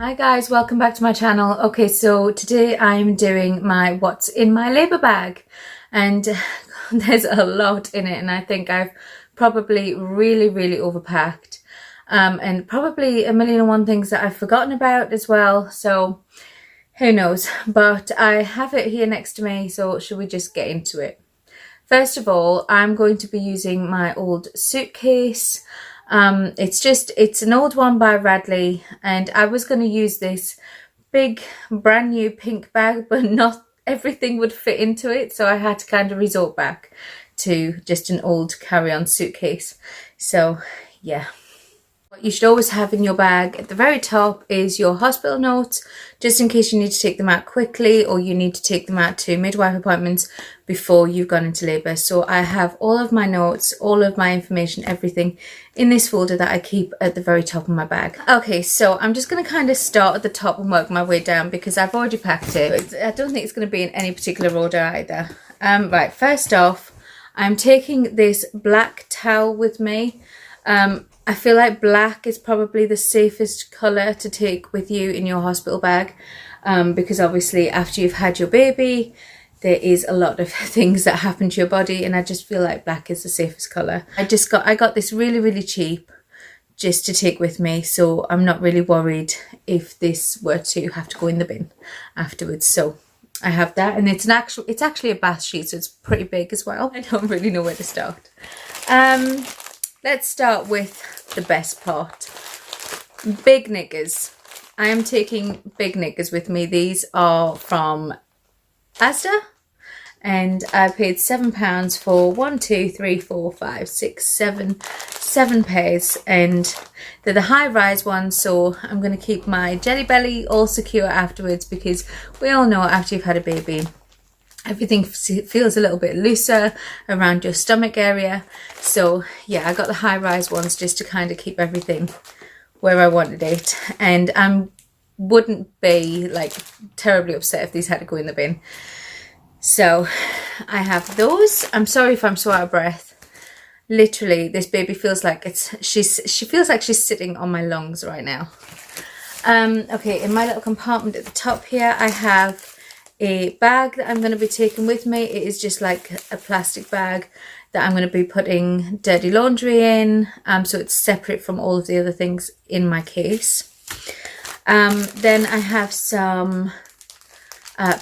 Hi guys, welcome back to my channel. Okay, so today I'm doing my what's in my labour bag, and there's a lot in it, and I think I've probably really overpacked, and probably a million and one things that I've forgotten about as well, so who knows. But I have it here next to me, so should we just get into it? First of all, I'm going to be using my old suitcase. It's an old one by Radley, and I was going to use this big brand new pink bag, but not everything would fit into it, so I had to kind of resort back to just an old carry-on suitcase. So yeah. What you should always have in your bag at the very top is your hospital notes, just in case you need to take them out quickly or you need to take them out to midwife appointments before you've gone into labour. So I have all of my notes, all of my information, everything in this folder that I keep at the very top of my bag. Okay, so I'm just going to kind of start at the top and work my way down because I've already packed it. I don't think it's going to be in any particular order either. Right, first off, I'm taking this black towel with me. I feel like black is probably the safest colour to take with you in your hospital bag, because obviously after you've had your baby there is a lot of things that happen to your body, and I just feel like black is the safest colour. I got this really cheap just to take with me, so I'm not really worried if this were to have to go in the bin afterwards. So I have that, and it's actually a bath sheet, so it's pretty big as well. I don't really know where to start. Let's start with the best part. Big knickers. I am taking big knickers with me. These are from Asda, and I paid £7 for 7 pairs, and they're the high-rise ones, so I'm going to keep my jelly belly all secure afterwards, because we all know after you've had a baby everything feels a little bit looser around your stomach area. So yeah, I got the high-rise ones just to kind of keep everything where I wanted it, and I wouldn't be like terribly upset if these had to go in the bin. So I have those. I'm sorry if I'm so out of breath. Literally, this baby feels like she feels like she's sitting on my lungs right now. Okay, in my little compartment at the top here, I have a bag that I'm going to be taking with me. It is just like a plastic bag that I'm going to be putting dirty laundry in, so it's separate from all of the other things in my case. Then I have some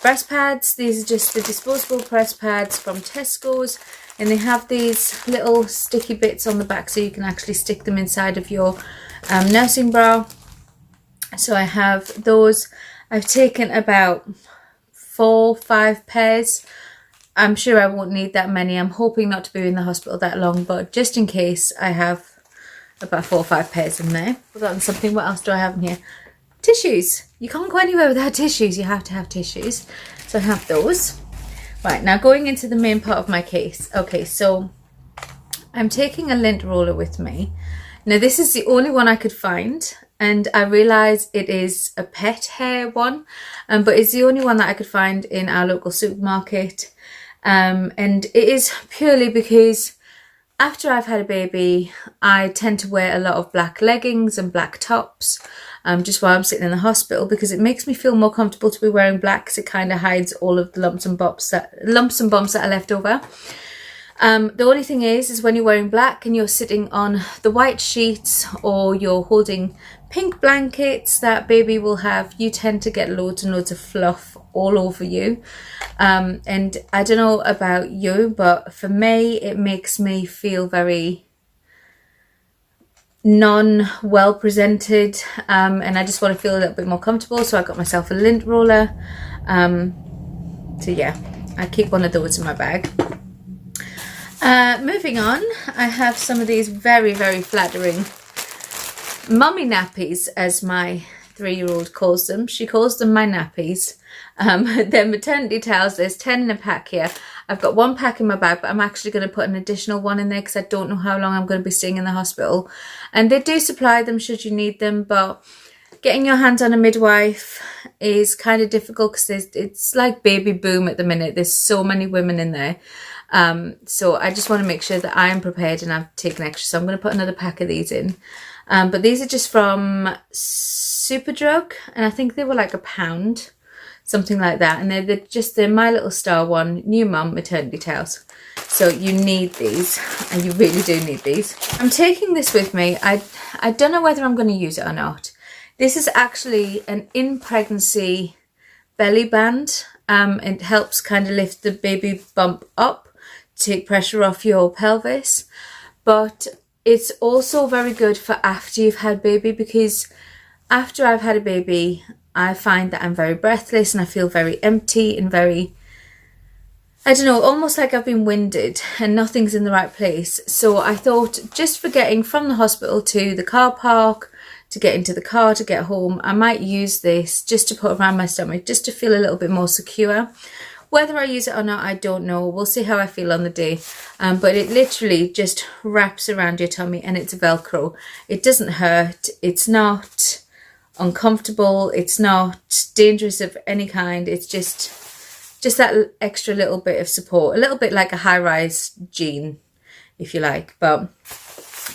breast pads. These are just the disposable breast pads from Tesco's, and they have these little sticky bits on the back so you can actually stick them inside of your nursing bra. So I have those. I've taken about 4-5 pairs. I'm sure I won't need that many. I'm hoping not to be in the hospital that long, but just in case, I have about 4 or 5 pairs in there. Forgotten something. What else do I have in here? Tissues. You can't go anywhere without tissues. You have to have tissues. So I have those. Right, now going into the main part of my case. Okay, so I'm taking a lint roller with me. Now this is the only one I could find, and I realise it is a pet hair one, but it's the only one that I could find in our local supermarket, and it is purely because after I've had a baby I tend to wear a lot of black leggings and black tops, just while I'm sitting in the hospital, because it makes me feel more comfortable to be wearing black, because it kind of hides all of the lumps and bumps that are left over. The only thing is when you're wearing black and you're sitting on the white sheets, or you're holding pink blankets that baby will have, you tend to get loads and loads of fluff all over you. And I don't know about you, but for me it makes me feel very non-well presented, and I just want to feel a little bit more comfortable, so I got myself a lint roller. So yeah, I keep one of those in my bag. Moving on, I have some of these very flattering mummy nappies, as my 3-year-old calls them. She calls them my nappies. They're maternity towels. There's 10 in a pack here. I've got 1 pack in my bag, but I'm actually going to put an additional 1 in there because I don't know how long I'm going to be staying in the hospital. And they do supply them should you need them, but getting your hands on a midwife is kind of difficult because it's like baby boom at the minute. There's so many women in there. So I just want to make sure that I am prepared and I've taken extra. So I'm going to put another pack of these in. But these are just from Superdrug, and I think they were like £1, something like that. And they're just the My Little Star one, New Mum Maternity Towels. So you need these, and you really do need these. I'm taking this with me. I don't know whether I'm going to use it or not. This is actually an in-pregnancy belly band. It helps kind of lift the baby bump up, take pressure off your pelvis. But it's also very good for after you've had baby, because after I've had a baby, I find that I'm very breathless and I feel very empty and very, I don't know, almost like I've been winded and nothing's in the right place. So I thought, just for getting from the hospital to the car park, to get into the car, to get home, I might use this just to put around my stomach, just to feel a little bit more secure. Whether I use it or not, I don't know. We'll see how I feel on the day. But it literally just wraps around your tummy, and it's Velcro. It doesn't hurt. It's not uncomfortable. It's not dangerous of any kind. It's just that extra little bit of support. A little bit like a high-rise jean, if you like. But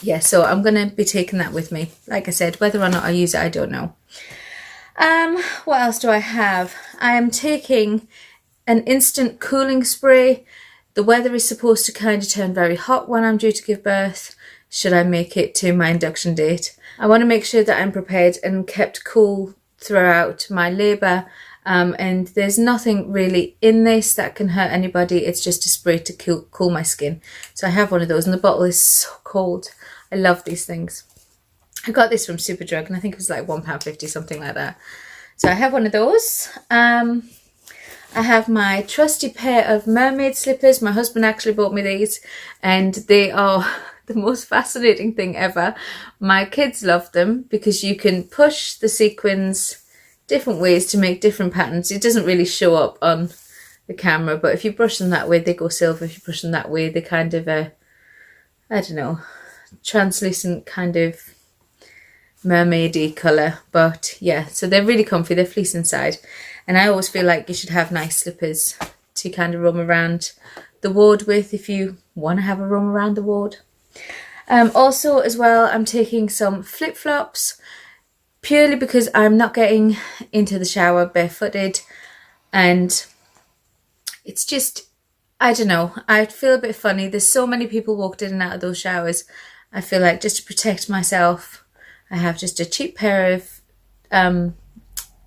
yeah, so I'm going to be taking that with me. Like I said, whether or not I use it, I don't know. What else do I have? I am taking an instant cooling spray. The weather is supposed to kind of turn very hot when I'm due to give birth, should I make it to my induction date. I want to make sure that I'm prepared and kept cool throughout my labour. And there's nothing really in this that can hurt anybody. It's just a spray to cool my skin. So I have one of those, and the bottle is so cold. I love these things. I got this from Superdrug, and I think it was like £1.50, something like that. So I have one of those. I have my trusty pair of mermaid slippers. My husband actually bought me these, and they are the most fascinating thing ever. My kids love them because you can push the sequins different ways to make different patterns. It doesn't really show up on the camera, but if you brush them that way, they go silver. If you brush them that way, they kind of I don't know, translucent kind of mermaidy colour. But yeah, so they're really comfy. They're fleece inside. And I always feel like you should have nice slippers to kind of roam around the ward with, if you want to have a roam around the ward. Also as well, I'm taking some flip-flops, purely because I'm not getting into the shower barefooted, and it's just, I don't know, I feel a bit funny. There's so many people walked in and out of those showers. I feel like just to protect myself, I have just a cheap pair of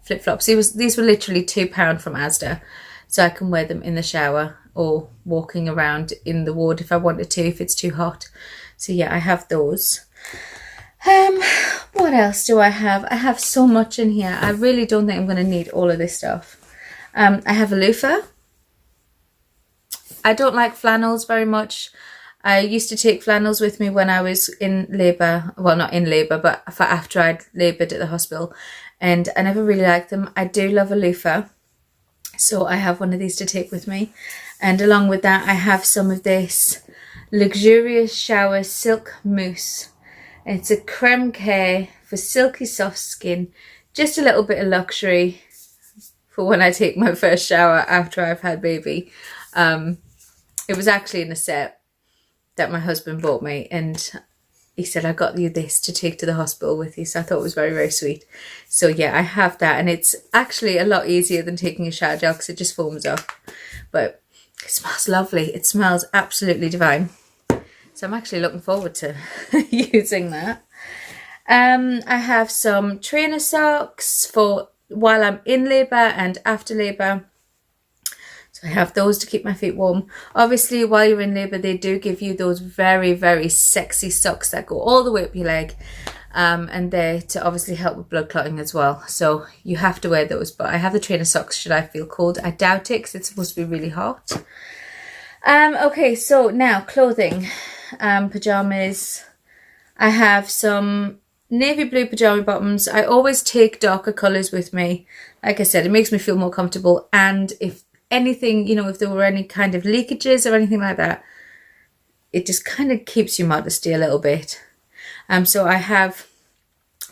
flip-flops. These were literally £2 from Asda, so I can wear them in the shower or walking around in the ward if I wanted to, if it's too hot. So yeah, I have those. What else do I have? I have so much in here. I really don't think I'm going to need all of this stuff. I have a loofah. I don't like flannels very much. I used to take flannels with me when I was in labour. Well, not in labour, but for after I'd laboured at the hospital. And I never really liked them. I do love a loofah. So I have one of these to take with me. And along with that, I have some of this luxurious shower silk mousse. It's a creme care for silky soft skin. Just a little bit of luxury for when I take my first shower after I've had baby. It was actually in a set that my husband bought me, and he said, I got you this to take to the hospital with you. So I thought it was very, very sweet. So yeah, I have that, and it's actually a lot easier than taking a shower gel because it just foams up. But it smells lovely. It smells absolutely divine. So I'm actually looking forward to using that. I have some trainer socks for while I'm in labour and after labour. So I have those to keep my feet warm. Obviously, while you're in labour, they do give you those very, very sexy socks that go all the way up your leg. And they're to obviously help with blood clotting as well. So you have to wear those. But I have the trainer socks should I feel cold. I doubt it because it's supposed to be really hot. Okay, so now clothing. Pyjamas. I have some navy blue pyjama bottoms. I always take darker colours with me. Like I said, it makes me feel more comfortable. And if anything, you know, if there were any kind of leakages or anything like that, it just kind of keeps your modesty a little bit. So I have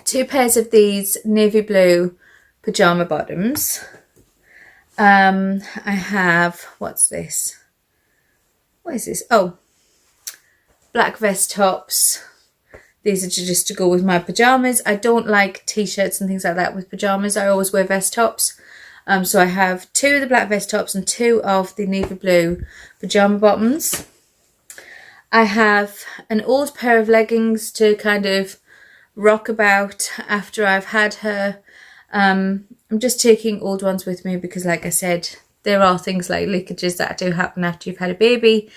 2 pairs of these navy blue pyjama bottoms. I have, what's this? What is this? Oh, black vest tops. These are just to go with my pyjamas. I don't like t-shirts and things like that with pyjamas. I always wear vest tops. So I have 2 of the black vest tops and 2 of the navy blue pyjama bottoms. I have an old pair of leggings to kind of rock about after I've had her. I'm just taking old ones with me because, like I said, there are things like leakages that do happen after you've had a baby.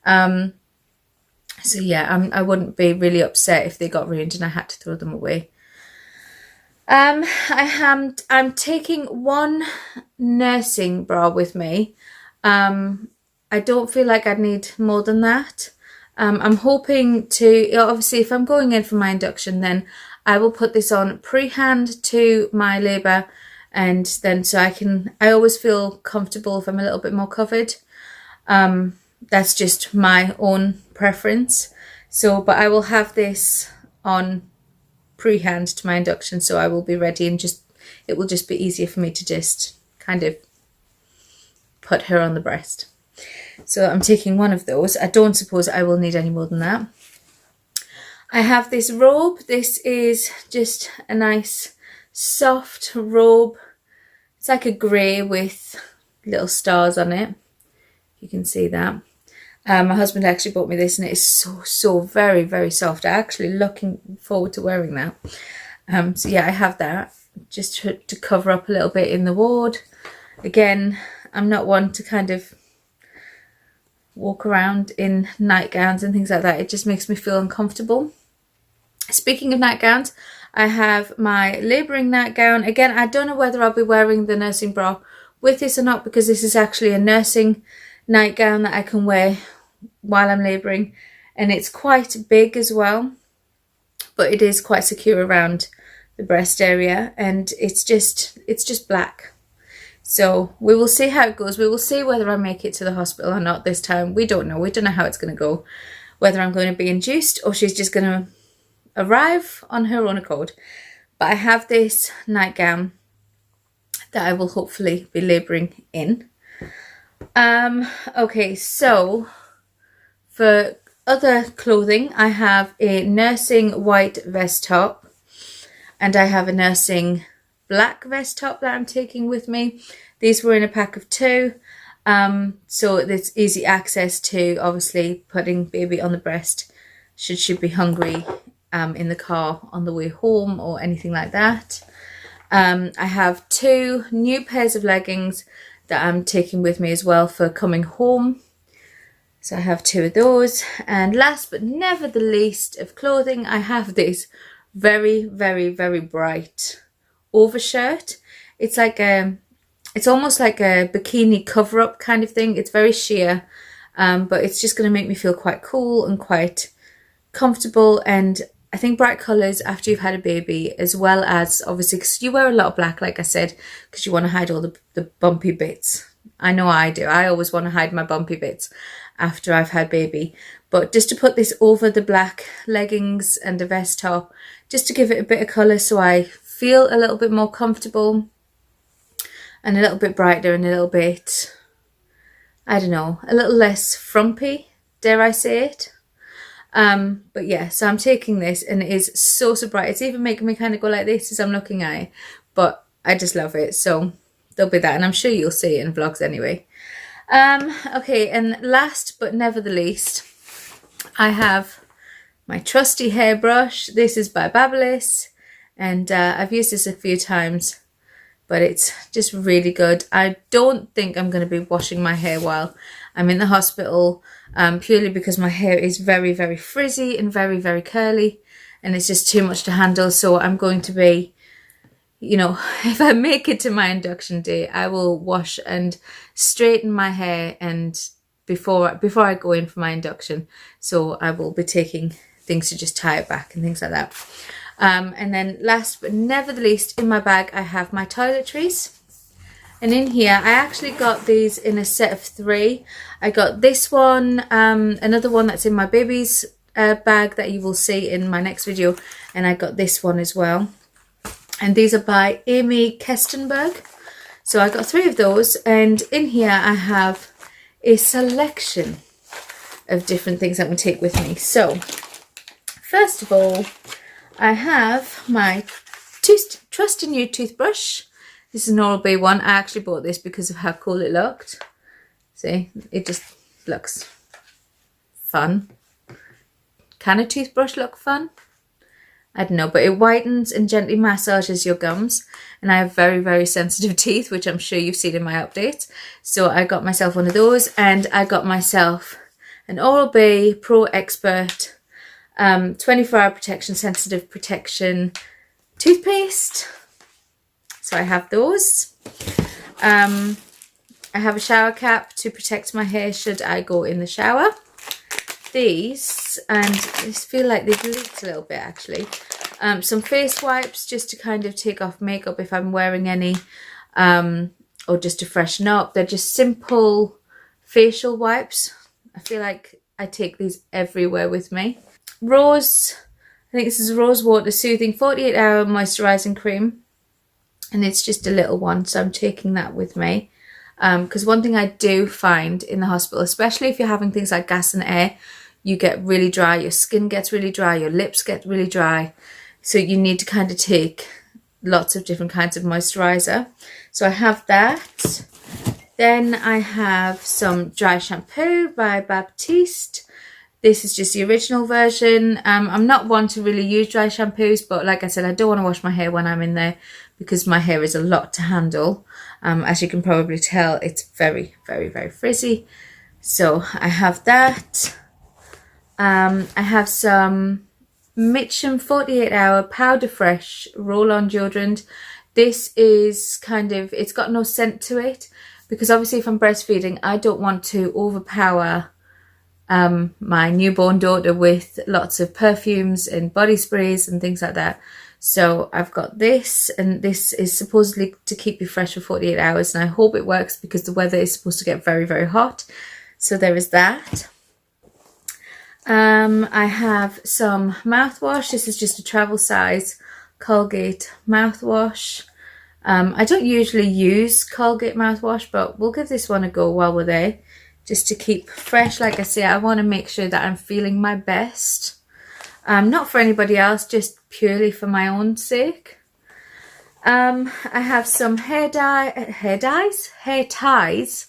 So yeah, I wouldn't be really upset if they got ruined and I had to throw them away. I'm taking 1 nursing bra with me. I don't feel like I'd need more than that. I'm hoping to, obviously if I'm going in for my induction, then I will put this on pre-hand to my labour, and then so I always feel comfortable if I'm a little bit more covered. That's just my own preference. So, but I will have this on pre-hand to my induction, so I will be ready, and it will just be easier for me to just kind of put her on the breast. So I'm taking 1 of those. I don't suppose I will need any more than that. I have this robe. This is just a nice soft robe. It's like a grey with little stars on it. You can see that. My husband actually bought me this, and it is so very, very soft. I'm actually looking forward to wearing that. So yeah, I have that just to cover up a little bit in the ward. Again, I'm not one to kind of walk around in nightgowns and things like that. It just makes me feel uncomfortable. Speaking of nightgowns, I have my labouring nightgown. Again, I don't know whether I'll be wearing the nursing bra with this or not, because this is actually a nursing nightgown that I can wear while I'm labouring, and it's quite big as well, but it is quite secure around the breast area, and it's just black. So we will see how it goes. We will see whether I make it to the hospital or not this time. We don't know. We don't know how it's going to go, whether I'm going to be induced or she's just going to arrive on her own accord. But I have this nightgown that I will hopefully be labouring in. Okay, so for other clothing, I have a nursing white vest top, and I have a nursing black vest top that I'm taking with me. These were in a pack of 2, so there's easy access to obviously putting baby on the breast should she be hungry in the car on the way home or anything like that. I have 2 new pairs of leggings that I'm taking with me as well for coming home. So I have 2 of those. And last but never the least of clothing, I have this very, very, very bright overshirt. It's like it's almost like a bikini cover-up kind of thing. It's very sheer, but it's just going to make me feel quite cool and quite comfortable. And I think bright colours after you've had a baby, as well as obviously because you wear a lot of black, like I said, because you want to hide all the bumpy bits. I know I do. I always want to hide my bumpy bits after I've had baby. But just to put this over the black leggings and the vest top, just to give it a bit of colour so I feel a little bit more comfortable and a little bit brighter and a little bit, I don't know, a little less frumpy, dare I say it. But yeah, so I'm taking this, and it is so bright. It's even making me kind of go like this as I'm looking at it, but I just love it. So there'll be that, and I'm sure you'll see it in vlogs anyway. Okay, and last but never the least, I have my trusty hairbrush. This is by Babyliss, and I've used this a few times, but it's just really good. I don't think I'm going to be washing my hair while I'm in the hospital, purely because my hair is very, very frizzy and very, very curly, and it's just too much to handle. So I'm going to be, you know, if I make it to my induction day, I will wash and straighten my hair and before I go in for my induction. So I will be taking things to just tie it back and things like that. And then last but never the least, in my bag I have my toiletries. And in here, I actually got these in a set of 3. I got this one, another one that's in my baby's bag that you will see in my next video, and I got this one as well. And these are by Amy Kestenberg. So I got 3 of those, and in here I have a selection of different things I'm going to take with me. So first of all, I have my Trust in You toothbrush. This is an Oral-B one. I actually bought this because of how cool it looked. See, it just looks fun. Can a toothbrush look fun? I don't know, but it whitens and gently massages your gums. And I have very, very sensitive teeth, which I'm sure you've seen in my updates. So I got myself one of those, and I got myself an Oral-B Pro Expert 24-hour protection, sensitive protection toothpaste. So I have those. I have a shower cap to protect my hair should I go in the shower. These, and I just feel like they've leaked a little bit actually. Some face wipes just to kind of take off makeup if I'm wearing any, or just to freshen up. They're just simple facial wipes. I feel like I take these everywhere with me. Rose, I think this is Rose Water Soothing 48-hour moisturising cream. And it's just a little one, so I'm taking that with me. Because one thing I do find in the hospital, especially if you're having things like gas and air, you get really dry, your skin gets really dry, your lips get really dry. So you need to kind of take lots of different kinds of moisturiser. So I have that. Then I have some dry shampoo by Baptiste. This is just the original version. I'm not one to really use dry shampoos, but like I said, I don't want to wash my hair when I'm in there because my hair is a lot to handle. As you can probably tell, it's very, very, very frizzy. So I have that. I have some Mitchum 48-hour Powder Fresh roll-on deodorant. This is kind of, it's got no scent to it because obviously if I'm breastfeeding, I don't want to overpower my newborn daughter with lots of perfumes and body sprays and things like that. So I've got this, and this is supposedly to keep you fresh for 48 hours, and I hope it works because the weather is supposed to get very, very hot. So there is that. I have some mouthwash. This is just a travel size Colgate mouthwash. I don't usually use Colgate mouthwash, but we'll give this one a go while we're there, just to keep fresh. Like I say, I want to make sure that I'm feeling my best. Not for anybody else, just purely for my own sake. I have some hair ties.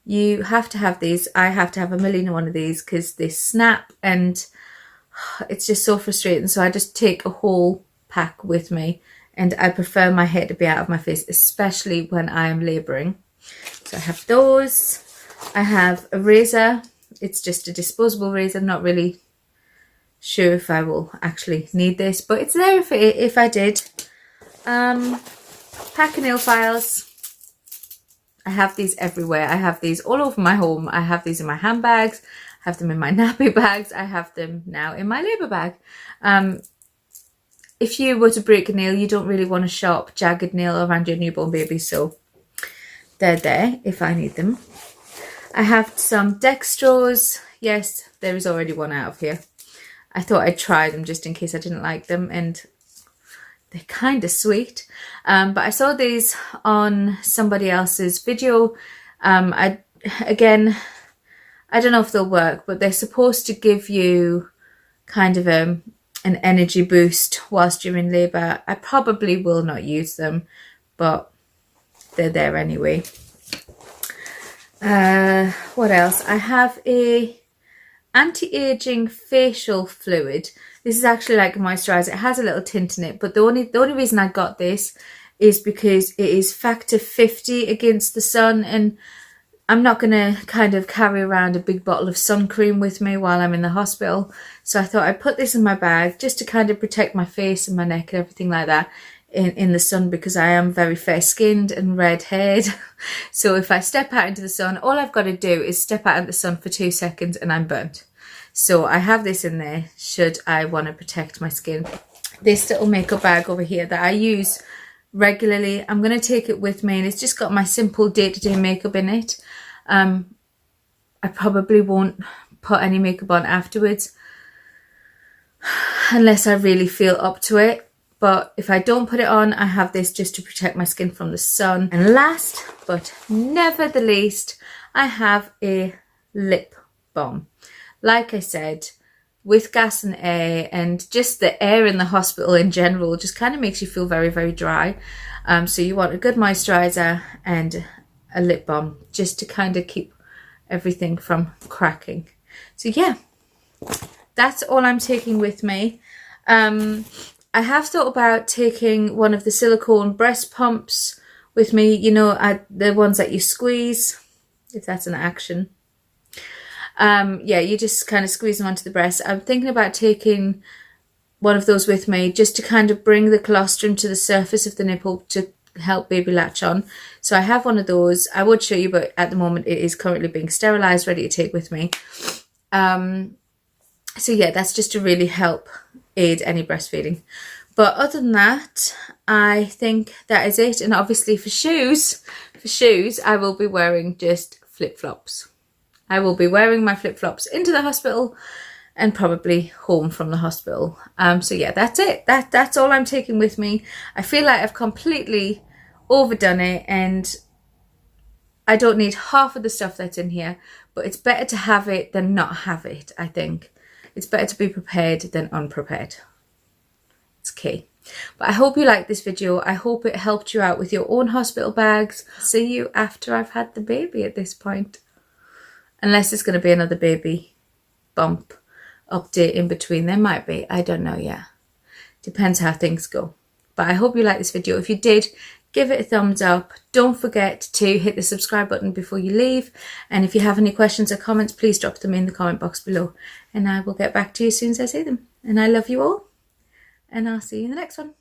You have to have these. I have to have a million one of these because they snap and it's just so frustrating. So I just take a whole pack with me, and I prefer my hair to be out of my face, especially when I am labouring. So I have those. I have a razor. It's just a disposable razor. I'm not really sure if I will actually need this, but it's there if I did. Pack of nail files. I have these everywhere. I have these all over my home. I have these in my handbags. I have them in my nappy bags. I have them now in my labour bag. If you were to break a nail, you don't really want a sharp, jagged nail around your newborn baby, so they're there if I need them. I have some dextrose. Yes, there is already one out of here. I thought I'd try them just in case I didn't like them, and they're kind of sweet. But I saw these on somebody else's video. Again, I don't know if they'll work, but they're supposed to give you kind of an energy boost whilst you're in labour. I probably will not use them, but they're there anyway. What else? I have a anti-aging facial fluid. This is actually like a moisturiser. It has a little tint in it, but the only reason I got this is because it is factor 50 against the sun, and I'm not going to kind of carry around a big bottle of sun cream with me while I'm in the hospital. So I thought I'd put this in my bag just to kind of protect my face and my neck and everything like that in the sun, because I am very fair skinned and red haired. So if I step out into the sun, all I've got to do is step out into the sun for 2 seconds and I'm burnt. So I have this in there should I want to protect my skin. This little makeup bag over here that I use regularly, I'm going to take it with me, and it's just got my simple day-to-day makeup in it. I probably won't put any makeup on afterwards unless I really feel up to it. But if I don't put it on, I have this just to protect my skin from the sun. And last but never the least, I have a lip balm. Like I said, with gas and air, and just the air in the hospital in general just kind of makes you feel very, very dry. So you want a good moisturizer and a lip balm just to kind of keep everything from cracking. So yeah, that's all I'm taking with me. I have thought about taking one of the silicone breast pumps with me, you know, the ones that you squeeze, if that's an action. Yeah, you just kind of squeeze them onto the breast. I'm thinking about taking one of those with me just to kind of bring the colostrum to the surface of the nipple to help baby latch on. So I have one of those. I would show you, but at the moment it is currently being sterilized, ready to take with me. So yeah, that's just to really help aid any breastfeeding. But other than that, I think that is it. And obviously for shoes, I will be wearing just flip-flops. I will be wearing my flip-flops into the hospital and probably home from the hospital. So yeah, that's it. That's all I'm taking with me. I feel like I've completely overdone it, and I don't need half of the stuff that's in here, but it's better to have it than not have it, I think. It's better to be prepared than unprepared. It's key. But I hope you liked this video. I hope it helped you out with your own hospital bags. See you after I've had the baby at this point. Unless there's going to be another baby bump update in between. There might be. I don't know yet. Depends how things go. But I hope you liked this video. If you did, give it a thumbs up. Don't forget to hit the subscribe button before you leave. And if you have any questions or comments, please drop them in the comment box below. And I will get back to you as soon as I see them. And I love you all. And I'll see you in the next one.